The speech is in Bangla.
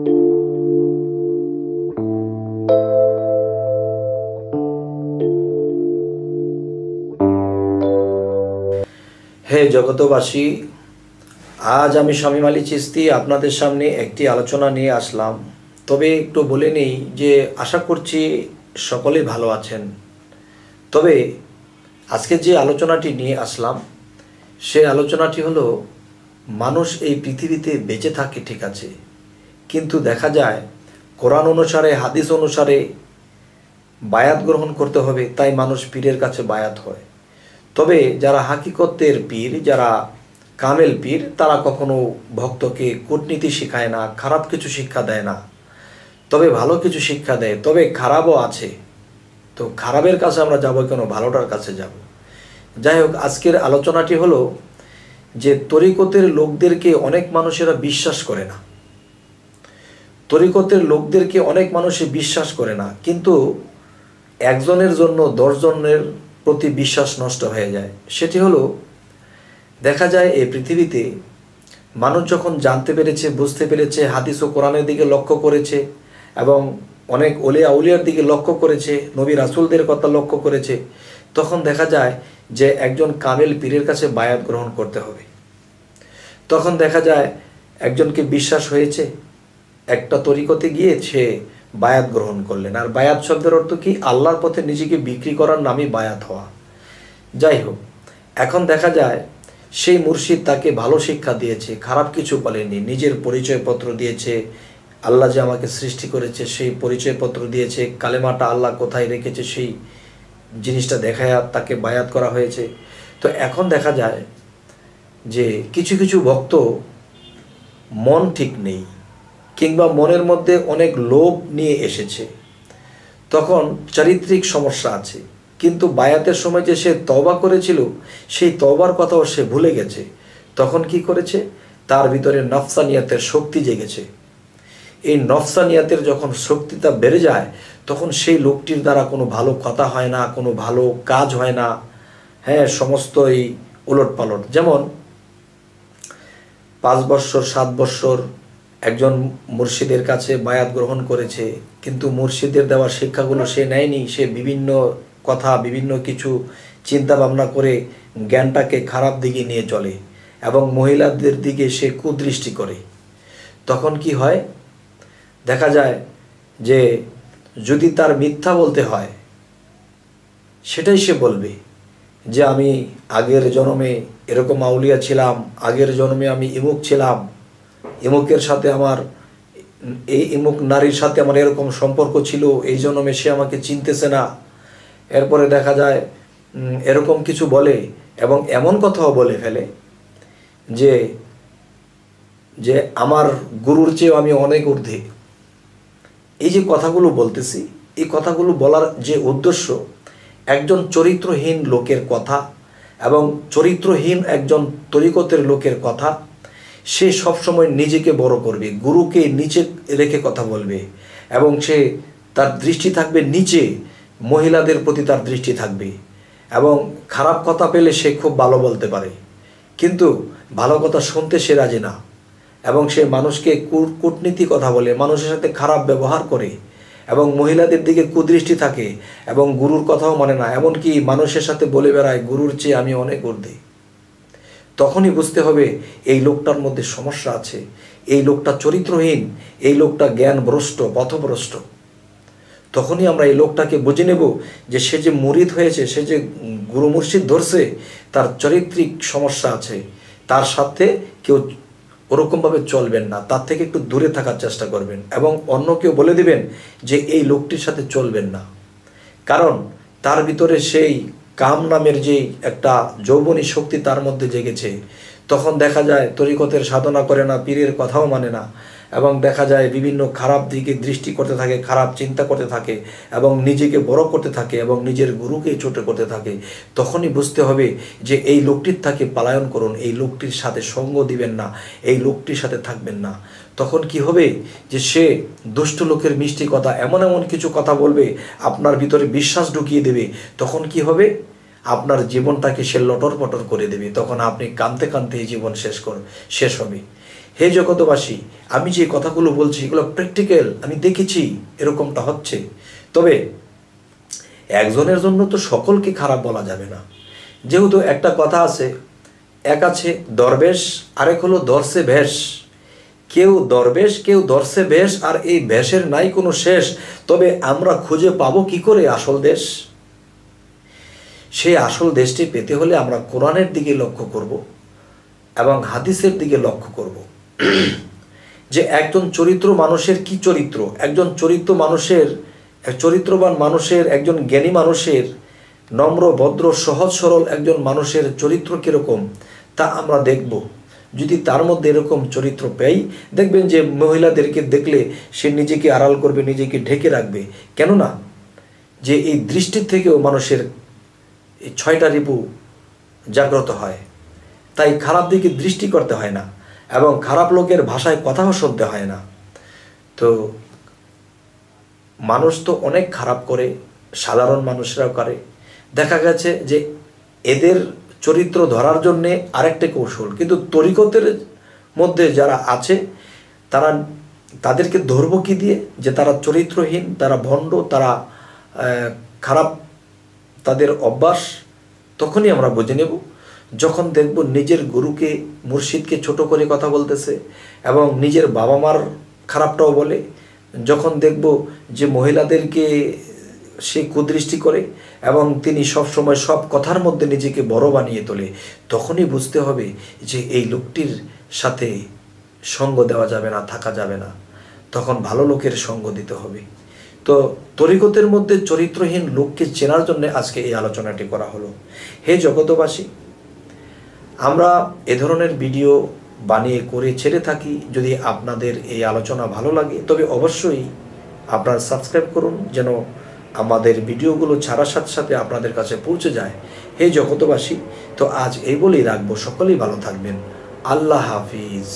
হে জগতবাসী, আজ আমি শামীম আলী চিশতি আপনাদের সামনে একটি আলোচনা নিয়ে আসলাম। তবে একটু বলে নেই যে আশা করছি সকলেই ভালো আছেন। তবে আজকে যে আলোচনাটি নিয়ে আসলাম সে আলোচনাটি হলো, মানুষ এই পৃথিবীতে বেঁচে থাকে ঠিক আছে, কিন্তু দেখা যায় কোরআন অনুসারে, হাদিস অনুসারে বায়াত গ্রহণ করতে হবে, তাই মানুষ পীরের কাছে বায়াত হয়। তবে যারা হাকিকতের পীর, যারা কামেল পীর, তারা কখনো ভক্তকে কূটনীতি শেখায় না, খারাপ কিছু শিক্ষা দেয় না, তবে ভালো কিছু শিক্ষা দেয়। তবে খারাপও আছে, তো খারাপের কাছে আমরা যাব কেন, ভালোটার কাছে যাব। যাই হোক, আজকের আলোচনাটি হলো যে তরিকতের লোকদেরকে অনেক মানুষেরা বিশ্বাস করে না। তরিকতের লোকদেরকে অনেক মানুষই বিশ্বাস করে না, কিন্তু একজনের জন্য 10 জনের প্রতি বিশ্বাস নষ্ট হয়ে যায়। সেটি হলো, দেখা যায় এই পৃথিবীতে মানুষ যখন জানতে পেরেছে, বুঝতে পেরেছে, হাদিস ও কোরআনের দিকে লক্ষ্য করেছে এবং অনেক ওলিয়া উলিয়ার দিকে লক্ষ্য করেছে, নবী রাসূলদের কথা লক্ষ্য করেছে, তখন দেখা যায় যে একজন কামেল পীরের কাছে বায়াত গ্রহণ করতে হবে। তখন দেখা যায় একজনকে বিশ্বাস হয়েছে, একটা তরিকতে গিয়ে সে বায়াত গ্রহণ করলেন। আর বায়াত শব্দের অর্থ কি? আল্লাহর পথে নিজেকে বিক্রি করার নামই বায়াত হওয়া। যাই হোক, এখন দেখা যায় সেই মুর্শিদ তাকে ভালো শিক্ষা দিয়েছে, খারাপ কিছু বলেনি, নিজের পরিচয়পত্র দিয়েছে, আল্লাহ যে আমাকে সৃষ্টি করেছে সেই পরিচয়পত্র দিয়েছে, কালেমাটা আল্লাহ কোথায় রেখেছে সেই জিনিসটা দেখায় তাকে বায়াত করা হয়েছে। তো এখন দেখা যায় যে কিছু কিছু ভক্ত মন ঠিক নেই, কিংবা মনের মধ্যে অনেক লোভ নিয়ে এসেছে, তখন চারিত্রিক সমস্যা আছে, কিন্তু বায়াতের সময় যে সে তওবা করেছিল সেই তওবার কথাও সে ভুলে গেছে। তখন কি করেছে? তার ভিতরে নফসানিয়াতের শক্তি জেগেছে। এই নফসানিয়াতের যখন শক্তিটা বেড়ে যায়, তখন সেই লোকটির দ্বারা কোনো ভালো কথা হয় না, কোনো ভালো কাজ হয় না। হ্যাঁ, সমস্তই উলটপালট। যেমন 5 বৎসর 7 বৎসর একজন মুর্শিদের কাছে বায়াত গ্রহণ করেছে, কিন্তু মুর্শিদের দেওয়া শিক্ষাগুলো সে নেয়নি। সে বিভিন্ন কথা, বিভিন্ন কিছু চিন্তা ভাবনা করে জ্ঞানটাকে খারাপ দিকে নিয়ে চলে এবং মহিলাদের দিকে সে কুদৃষ্টি করে। তখন কি হয়? দেখা যায় যে যদি তার মিথ্যা বলতে হয়, সেটাই সে বলবে যে আমি আগের জন্মে এরকম আউলিয়া ছিলাম, আগের জন্মে আমি ইমুক ছিলাম, ইমুকের সাথে আমার, এই ইমুক নারীর সাথে আমার এরকম সম্পর্ক ছিল, এই জন্মে সে আমাকে চিনতেছে না। এরপরে দেখা যায় এরকম কিছু বলে এবং এমন কথাও বলে ফেলে যে যে আমার গুরুর চেয়েও আমি অনেক ঊর্ধ্বে। এই যে কথাগুলো বলতেছি, এই কথাগুলো বলার যে উদ্দেশ্য, একজন চরিত্রহীন লোকের কথা এবং চরিত্রহীন একজন তরিকতের লোকের কথা, সে সবসময় নিজেকে বড় করবে, গুরুকে নিচে রেখে কথা বলবে এবং সে তার দৃষ্টি থাকবে নিচে, মহিলাদের প্রতি তার দৃষ্টি থাকবে এবং খারাপ কথা পেলে সে খুব ভালো বলতে পারে, কিন্তু ভালো কথা শুনতে সে রাজি না এবং সে মানুষকে কূটনীতি কথা বলে, মানুষের সাথে খারাপ ব্যবহার করে এবং মহিলাদের দিকে কুদৃষ্টি থাকে এবং গুরুর কথাও মানে না, এমনকি মানুষের সাথে বলে বেড়ায় গুরুর চেয়ে আমি অনেক ঊর্ধ্বে। তখনই বুঝতে হবে এই লোকটার মধ্যে সমস্যা আছে, এই লোকটা চরিত্রহীন, এই লোকটা জ্ঞানভ্রষ্ট, পথভ্রষ্ট। তখনই আমরা এই লোকটাকে বুঝে নেব যে সে যে মুরিদ হয়েছে, সে যে গুরু মুর্শিদ ধরছে, তার চারিত্রিক সমস্যা আছে। তার সাথে কেউ ওরকমভাবে চলবেন না, তার থেকে একটু দূরে থাকার চেষ্টা করবেন এবং অন্যকেও বলে দিবেন যে এই লোকটির সাথে চলবেন না, কারণ তার ভিতরে সেই কাম নামের যেই একটা যৌবনী শক্তি তার মধ্যে জেগেছে। তখন দেখা যায় তরিকতের সাধনা করে না, পীরের কথাও মানে না এবং দেখা যায় বিভিন্ন খারাপ দিকে দৃষ্টি করতে থাকে, খারাপ চিন্তা করতে থাকে এবং নিজেকে বড় করতে থাকে এবং নিজের গুরুকে ছোট করতে থাকে। তখনই বুঝতে হবে যে এই লোকটির থেকে পলায়ন করুন, এই লোকটির সাথে সঙ্গ দিবেন না, এই লোকটির সাথে থাকবেন না। তখন কি হবে যে সে দুষ্ট লোকের মিষ্টি কথা, এমন এমন কিছু কথা বলবে, আপনার ভিতরে বিশ্বাস ঢুকিয়ে দেবে। তখন কি হবে? আপনার জীবনটাকে সে লটর পটর করে দেবে। তখন আপনি কাঁদতে কাঁদতে এই জীবন শেষ হবে। হে জগতবাসী, আমি যে কথাগুলো বলছি এগুলো প্র্যাকটিক্যাল, আমি দেখেছি এরকমটা হচ্ছে। তবে একজনের জন্য তো সকলকে খারাপ বলা যাবে না। যেহেতু একটা কথা আছে, এক আছে দরবেশ, আরেক হলো দর্শে ভেষ। কেউ দরবেশ, কেউ দর্শে ভেষ, আর এই ভেষের নাই কোনো শেষ। তবে আমরা খুঁজে পাবো কি করে আসল দেশ? সেই আসল দেশটি পেতে হলে আমরা কোরআনের দিকে লক্ষ্য করব এবং হাদিসের দিকে লক্ষ্য করব। যে একজন চরিত্র মানুষের কি চরিত্র, একজন চরিত্রবান মানুষের, একজন জ্ঞানী মানুষের, নম্র ভদ্র সহজ সরল একজন মানুষের চরিত্র কীরকম তা আমরা দেখব। যদি তার মধ্যে এরকম চরিত্র পাই, দেখবেন যে মহিলাদেরকে দেখলে সে নিজেকে আড়াল করবে, নিজেকে ঢেকে রাখবে। কেননা যে এই দৃষ্টির থেকেও মানুষের এই 6টা রিপু জাগ্রত হয়। তাই খারাপ দিকে দৃষ্টি করতে হয় না এবং খারাপ লোকের ভাষায় কথাও শুনতে হয় না। তো মানুষ তো অনেক খারাপ করে, সাধারণ মানুষরাও করে। দেখা গেছে যে এদের চরিত্র ধরার জন্যে আরেকটা কৌশল, কিন্তু তরিকতের মধ্যে যারা আছে তাদেরকে ধরবো কি দিয়ে? যে তারা চরিত্রহীন, তারা ভণ্ড, তারা খারাপ তাদের অভ্যাস। তখনই আমরা বুঝে নেব যখন দেখব নিজের গুরুকে, মুর্শিদকে ছোট করে কথা বলতেছে এবং নিজের বাবা মার খারাপটাও বলে। যখন দেখব যে মহিলাদেরকে সে কুদৃষ্টি করে এবং তিনি সব সময় সব কথার মধ্যে নিজেকে বড় বানিয়ে তোলে, তখনই বুঝতে হবে যে এই লোকটির সাথে সঙ্গ দেওয়া যাবে না, থাকা যাবে না। তখন ভালো লোকের সঙ্গ দিতে হবে। তো তরিকতের মধ্যে চরিত্রহীন লোককে চেনার জন্য আজকে এই আলোচনাটি করা হলো। হে জগতবাসী, আমরা এ ধরনের ভিডিও বানিয়ে করে ছেড়ে থাকি। যদি আপনাদের এই আলোচনা ভালো লাগে তবে অবশ্যই আপনারা সাবস্ক্রাইব করুন, যেন আমাদের ভিডিওগুলো ছাড়ার সাথে সাথে আপনাদের কাছে পৌঁছে যায়। হে জগতবাসী, তো আজ এই বলেই রাখবো। সকলেই ভালো থাকবেন। আল্লাহ হাফিজ।